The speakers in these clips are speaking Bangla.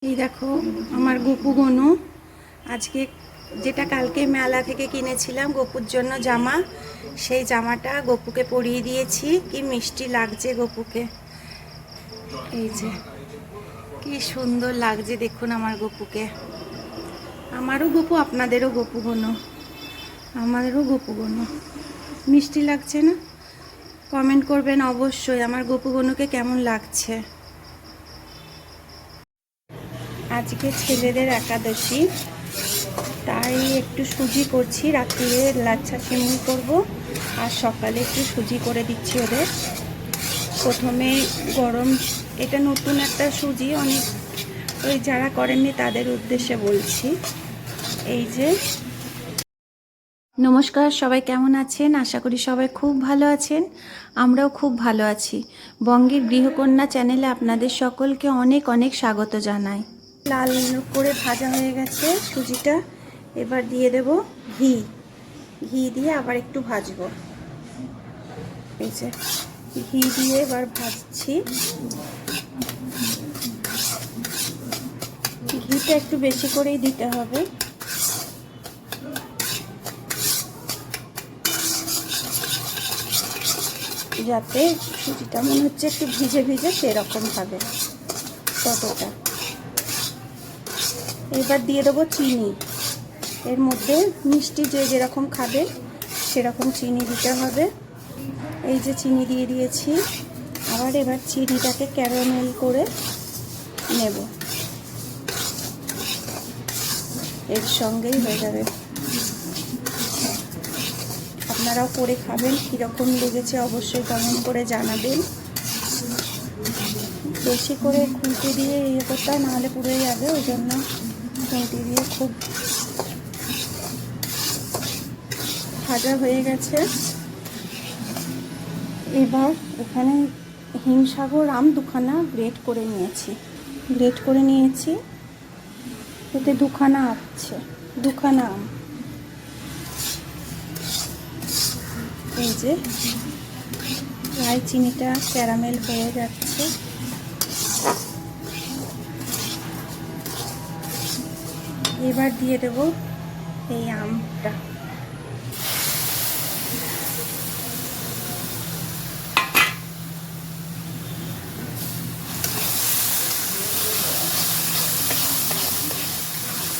এই দেখো আমার গপু গনু আজকে যেটা কালকে মেলা থেকে কিনেছিলাম গপুর জন্য জামা, সেই জামাটা গপুকে পরিয়ে দিয়েছি। কি মিষ্টি লাগছে গপুকে, এই যে কি সুন্দর লাগছে দেখুন আমার গপুকে। আমারও গপু, আপনাদেরও গপু গনু, আমাদেরও গপু গনু। মিষ্টি লাগছে না? কমেন্ট করবেন অবশ্যই আমার গপু গনুকে কেমন লাগছে। আজকে ছেলেদের একাদশী, তাই একটু সুজি করছি। রাত্রিরে লাচ্ছা সিমুই করব, আর সকালে একটু সুজি করে দিচ্ছি ওদের। প্রথমে গরম, এটা নতুন একটা সুজি, অনেক ওই যারা করেননি তাদের উদ্দেশ্যে বলছি। এই যে নমস্কার, সবাই কেমন আছেন? আশা করি সবাই খুব ভালো আছেন, আমরাও খুব ভালো আছি। বঙ্গের গৃহকন্যা চ্যানেলে আপনাদের সকলকে অনেক অনেক স্বাগত জানাই। লাল করে ভাজা হয়ে গেছে সুজিটা, এবার দিয়ে দেব ঘি। ঘি দিয়ে আবার একটু ভাজবো। এই যে ঘি দিয়ে এবার ভাজছি। ঘিটা একটু বেশি করেই দিতে হবে, যাতে সুজিটা মনে হচ্ছে একটু ভিজে ভিজে সেরকম ভাবে ততটা। এবার দিয়ে দেবো চিনি। এর মধ্যে মিষ্টি যে যেরকম খাবে সেরকম চিনি দিতে হবে। এই যে চিনি দিয়ে দিয়েছি। আবার এবার চিনিটাকে ক্যারামেল করে নেব, এর সঙ্গেই হয়ে যাবে। আপনারাও করে খাবেন, কীরকম লেগেছে অবশ্যই কমেন্ট করে জানাবেন। বেশি করে খুঁটি দিয়ে ইয়ে করতে হয়, নাহলে পুড়ে যাবে, ওই জন্য খুঁটি দিয়ে খুব ভাজা হয়ে গেছে। এবার এখানে হিমসাগর আম দুখানা গ্রেট করে নিয়েছি। এতে দুখানা আছে, দুখানা আম। এই যে প্রায় চিনিটা ক্যারামেল হয়ে যাচ্ছে। এবার দিয়ে দেব এই আমটা।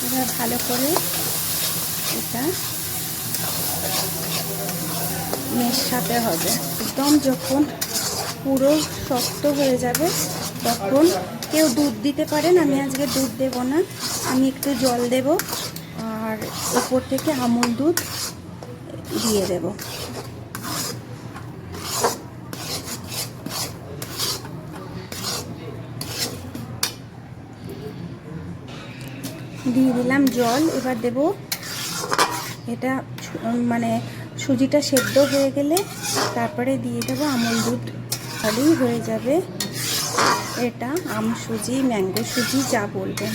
এবার ভালো করে এটা মেশাতে হবে। একদম যখন পুরো শক্ত হয়ে যাবে তখন কেউ দুধ দিতে পারেন, আমি আজকে দুধ দেব না, আমি একটু জল দেব আর উপর থেকে আমুল দুধ দিয়ে দেব। দিয়ে দিলাম জল। এবার দেব এটা, মানে সুজিটা সেদ্ধ হয়ে গেলে তারপরে দিয়ে দেবো আমুল দুধ, তাহলেই হয়ে যাবে এটা আম সুজি, ম্যাঙ্গো সুজি যা বলবেন।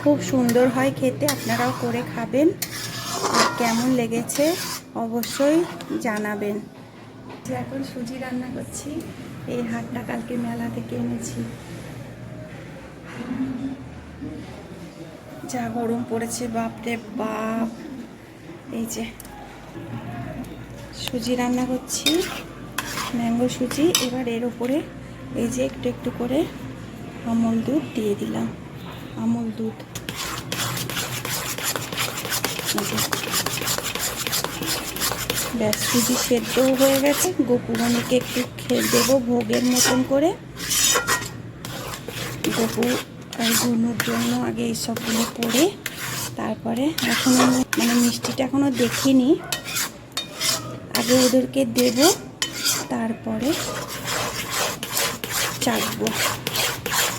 খুব সুন্দর হয় খেতে, আপনারাও করে খাবেন। আর কেমন লেগেছে অবশ্যই জানাবেন। এখন সুজি রান্না করছি। এই হাটটা কালকে মেলা থেকে এনেছি। যা গরম পড়েছে, বাপরে বাপ। এই যে সুজি রান্না করছি, ম্যাঙ্গো সুজি। এবার এর উপরে এই যে একটু একটু করে আমুল দুধ দিয়ে দিলাম, আমুল দুধ। ব্যাস সুজি সেদ্ধও হয়ে গেছে। গপুরানিকে একটু খেয়ে দেবো ভোগের মতন করে। গপু আর গুনুর জন্য আগে এইসবগুলো করে তারপরে, এখন মানে মিষ্টিটা এখনও দেখিনি, আগে ওদেরকে দেব তারপরে চাখবো।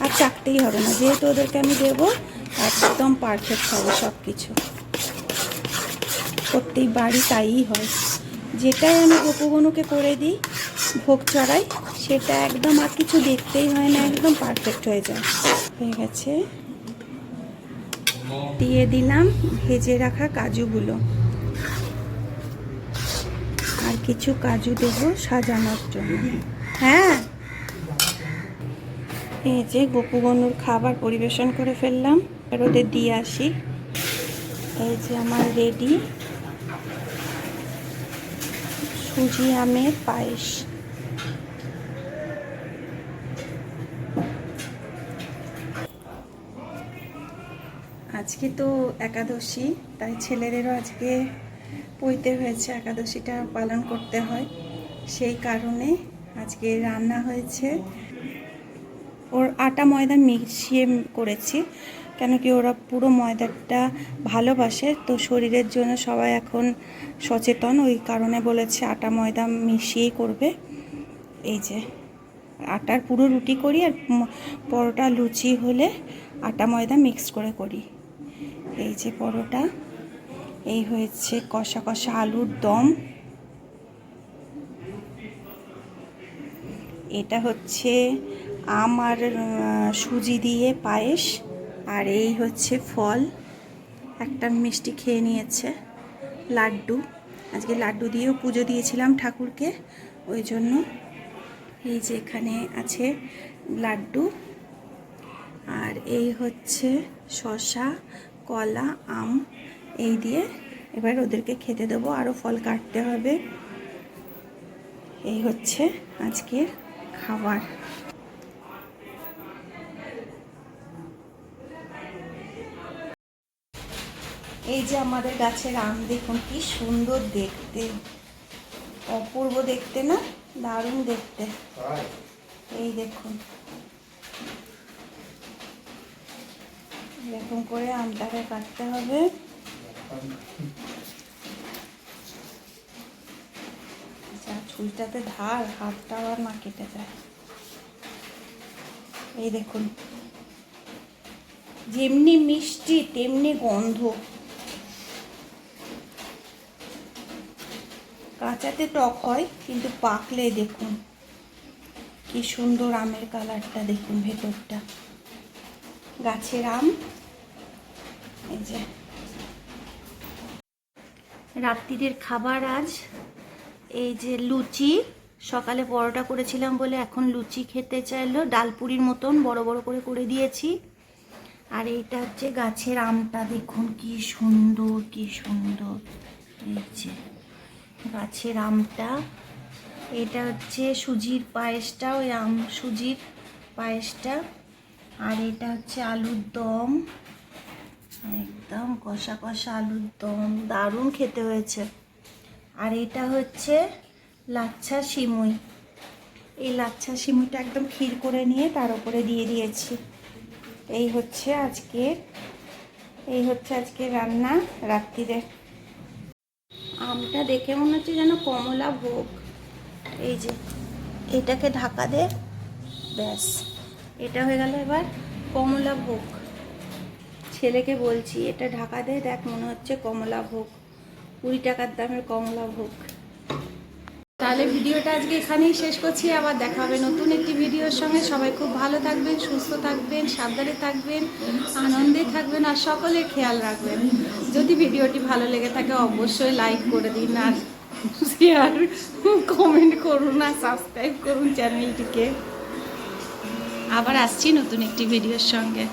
আর চাখতেই হবে না, যেহেতু ওদেরকে আমি দেবো একদম পারফেক্ট হবে সব কিছু। প্রত্যেক বাড়ি তাই হয়, যেটাই আমি গপুগনুকে করে দিই ভোগ চড়াই, সেটা একদম আর কিছু দেখতেই হয় না, একদম পারফেক্ট হয়ে যায়। হয়ে গেছে। দিয়ে দিলাম ভেজে রাখা কাজুগুলো, আর কিছু কাজু দেবো সাজানোর জন্য। হ্যাঁ, এই যে গপু গনুর খাবার পরিবেশন করে ফেললাম, আর ওদের দিয়ে আসি। এই যে আমার রেডি সুজি আমের পায়েস। আজকে তো একাদশী, তাই ছেলেদেরও আজকে পইতে হয়েছে, একাদশীটা পালন করতে হয়, সেই কারণে আজকে রান্না হয়েছে। ওর আটা ময়দা মিশিয়ে করেছি, কেন কি ওরা পুরো ময়দাটা ভালোবাসে, তো শরীরের জন্য সবাই এখন সচেতন, ওই কারণে বলেছে আটা ময়দা মিশিয়েই করবে। এই যে আটার পুরো রুটি করি, আর পরোটা লুচি হলে আটা ময়দা মিক্স করে করি। এই যে পরোটা, এই হয়েছে কষা কষা আলুর দম, এটা হচ্ছে আম আর সুজি দিয়ে পায়েস, আর এই হচ্ছে ফল। একটা মিষ্টি খেয়ে নিয়েছে, লাড্ডু। আজকে লাড্ডু দিয়েও পুজো দিয়েছিলাম ঠাকুরকে, ওই জন্য। এই যে এখানে আছে লাড্ডু, আর এই হচ্ছে শসা, কলা, আম, এই দিয়ে এবার ওদেরকে খেতে দেবো, আরও ফল কাটতে হবে। এই হচ্ছে আজকের খাবার। এই যে আমাদের গাছের আম দেখুন কি সুন্দর দেখতে, অপূর্ব দেখতে না, দারুণ দেখতে। এই দেখুন এরকম করে আমটাকে কাটতে হবে। যা ছুরিটাতে ধার, হাতটা আবার না কেটে যায়। এই দেখুন যেমনি মিষ্টি তেমনি গন্ধ, কাঁচাতে টক হয় কিন্তু পাকলে দেখুন কি সুন্দর আমের কালারটা, দেখুন ভেতরটা। গাছের আম। এই যে রাত্রিরের খাবার আজ এই যে লুচি, সকালে পরোটা করেছিলাম বলে এখন লুচি খেতে চাইলো, ডালপুরির মতন বড় বড় করে করে দিয়েছি। আর এইটা হচ্ছে গাছের আমটা, দেখুন কি সুন্দর কি সুন্দর। এই যে গাছের আমটা, এটা হচ্ছে সুজির পায়েসটা, ওই আম সুজির পায়েসটা। আর এটা হচ্ছে আলুর দম, একদম কষা কষা আলুর দম, দারুণ খেতে হয়েছে। আর এটা হচ্ছে লাচ্ছা সিমুই, এই লাচ্ছা সিমুইটা একদম ক্ষীর করে নিয়ে তার উপরে দিয়ে দিয়েছি। এই হচ্ছে আজকে রান্না রাত্রিরে। আমটা দেখে মনে হচ্ছে যেন কমলা ভোগ। এই যে এটাকে ঢাকা দে, ব্যাস এটা হয়ে গেল এবার কমলা ভোগ। ছেলেকে বলছি এটা ঢাকা দে, দেখ মনে হচ্ছে কমলা ভোগ, 20 টাকার দামের কমলা ভোগ। তাহলে ভিডিওটা আজকে এখানেই শেষ করছি, আবার দেখা হবে নতুন একটি ভিডিওর সঙ্গে। সবাই খুব ভালো থাকবেন, সুস্থ থাকবেন, সাবধানে থাকবেন, আনন্দে থাকবেন, আর সকলের খেয়াল রাখবেন। যদি ভিডিওটি ভালো লেগে থাকে অবশ্যই লাইক করে দিন, আর শেয়ার কমেন্ট করুন, আর সাবস্ক্রাইব করুন চ্যানেলটিকে। আবার আসছি নতুন একটি ভিডিওর সঙ্গে।